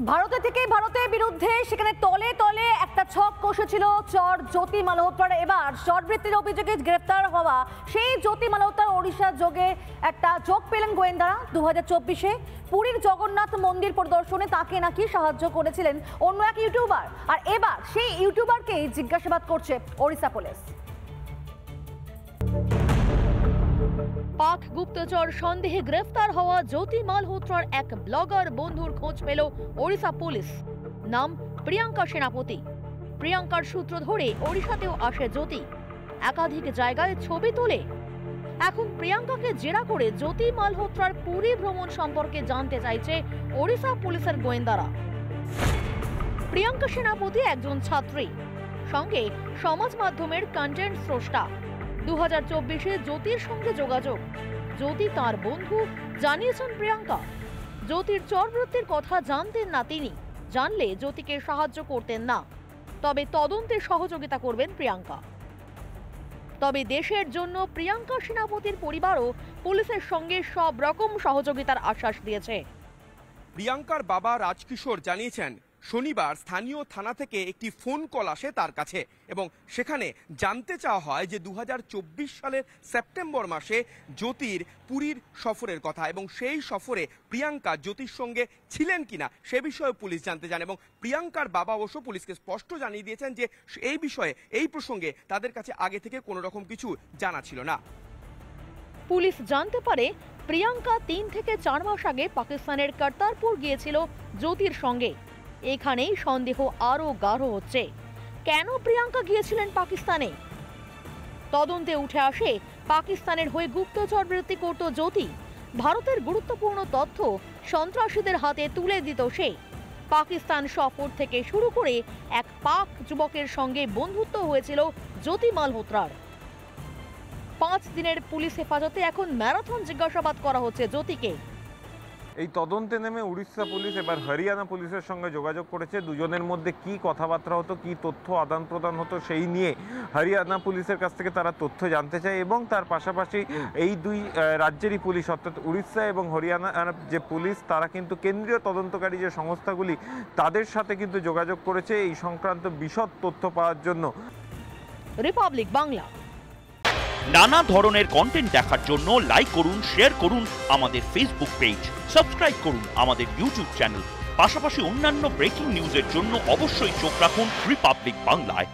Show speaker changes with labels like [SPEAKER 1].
[SPEAKER 1] ভারতের বিরুদ্ধে সেখানে তলে তলে একটা ছক কষেছিল চর জ্যোতি মালহোত্রার। এবার চরবৃত্তির অভিযোগে গ্রেফতার হওয়া সেই জ্যোতি মালহোত্রার ওড়িশা যোগে একটা যোগ পেলেন গোয়েন্দারা। 2024-এ পুরীর জগন্নাথ মন্দির পরিদর্শনে তাকে নাকি সাহায্য করেছিলেন অন্য এক ইউটিউবার, আর এবার সেই ইউটিউবারকেই জিজ্ঞাসাবাদ করছে ওড়িশা পুলিশ।
[SPEAKER 2] পাক গুপ্তচর সন্দেহে গ্রেফতার হওয়া জ্যোতি মালহোত্রার এক ব্লগার বন্ধুর খোঁজ পেল ওড়িশা পুলিশ। নাম প্রিয়াঙ্কা সেনাপতি। প্রিয়াঙ্কার সূত্র ধরে ওড়িশাতেও আসে জ্যোতি, একাধিক জায়গায় ছবি তোলে। এখন প্রিয়াঙ্কাকে জেরা করে জ্যোতি মালহোত্রার পুরী ভ্রমণ সম্পর্কে জানতে চাইছে ওড়িশা পুলিশের গোয়েন্দারা। প্রিয়াঙ্কা সেনাপতি একজন ছাত্রী, সঙ্গে সমাজ মাধ্যমের কন্টেন্ট স্রষ্টা। 2024-এ জ্যোতির সঙ্গে যোগাযোগ। জ্যোতি তার বন্ধু জানিয়েছেন প্রিয়াঙ্কা। জ্যোতির চরবৃত্তির কথা জানতেন না তিনি, জানলে জ্যোতিকে সাহায্য করতেন না, তবে তদন্তে সহযোগিতা করবেন প্রিয়াঙ্কা। তবে দেশের জন্য প্রিয়াঙ্কা সেনাপতির পরিবারও পুলিশের সঙ্গে সব রকম সহযোগিতার আশ্বাস দিয়েছে।
[SPEAKER 3] প্রিয়াঙ্কার বাবা রাজকিশোর জানিয়েছেন, শনিবার স্থানীয় থানা থেকে একটি ফোন কল আসে তার কাছে এবং সেখানে জানতে চাওয়া হয় যে 2024 সালের সেপ্টেম্বর মাসে জ্যোতির পুরীর সফরের কথা এবং সেই সফরে প্রিয়াঙ্কা জ্যোতির সঙ্গে ছিলেন কিনা সে বিষয়ে পুলিশ জানতে চান। এবং প্রিয়াঙ্কার বাবা অবশ্য পুলিশকে স্পষ্ট জানিয়ে দিয়েছেন যে এই বিষয়ে, এই প্রসঙ্গে তাদের কাছে আগে থেকে কোনো রকম কিছু জানা ছিল না।
[SPEAKER 2] পুলিশ জানতে পারে প্রিয়াঙ্কা 3 থেকে 4 মাস আগে পাকিস্তানের কর্তারপুর গিয়েছিল জ্যোতির সঙ্গে। এখানেই সন্দেহ আরো গাঢ় হচ্ছে, কেন প্রিয়াঙ্কা গিয়েছিলেন পাকিস্তানে। তদন্তে উঠে আসে পাকিস্তানের হয়ে গুপ্তচর বৃত্তি করত জ্যোতি। ভারতের গুরুত্বপূর্ণ তথ্য সন্ত্রাসীদের হাতে তুলে দিত সে। পাকিস্তান সফর থেকে শুরু করে এক পাক যুবকের সঙ্গে বন্ধুত্ব হয়েছিল জ্যোতি মালহোত্রার। 5 দিনের পুলিশ হেফাজতে এখন ম্যারাথন জিজ্ঞাসাবাদ করা হচ্ছে জ্যোতিকে।
[SPEAKER 4] এই তদন্তে নেমে উড়িষ্যা পুলিশ এবার হরিয়ানা পুলিশের সঙ্গে যোগাযোগ করেছে। দুজনের মধ্যে কি কথাবার্তা হতো, কি তথ্য আদান প্রদান হতো, সেই নিয়ে হরিয়ানা পুলিশের কাছ থেকে তারা তথ্য জানতে চায়। এবং তার পাশাপাশি এই দুই রাজ্যেরই পুলিশ অর্থাৎ উড়িষ্যা এবং হরিয়ানার যে পুলিশ, তারা কিন্তু কেন্দ্রীয় তদন্তকারী যে সংস্থাগুলি তাদের সাথে কিন্তু যোগাযোগ করেছে এই সংক্রান্ত বিশদ তথ্য পাওয়ার জন্য।
[SPEAKER 2] রিপাবলিক বাংলা।
[SPEAKER 5] নানা ধরনের কন্টেন্ট দেখার জন্য লাইক করুন, শেয়ার করুন আমাদের ফেসবুক পেজ, সাবস্ক্রাইব করুন আমাদের ইউটিউব চ্যানেল। পাশাপাশি অন্যান্য ব্রেকিং নিউজের জন্য অবশ্যই চোখ রাখুন রিপাবলিক বাংলায়।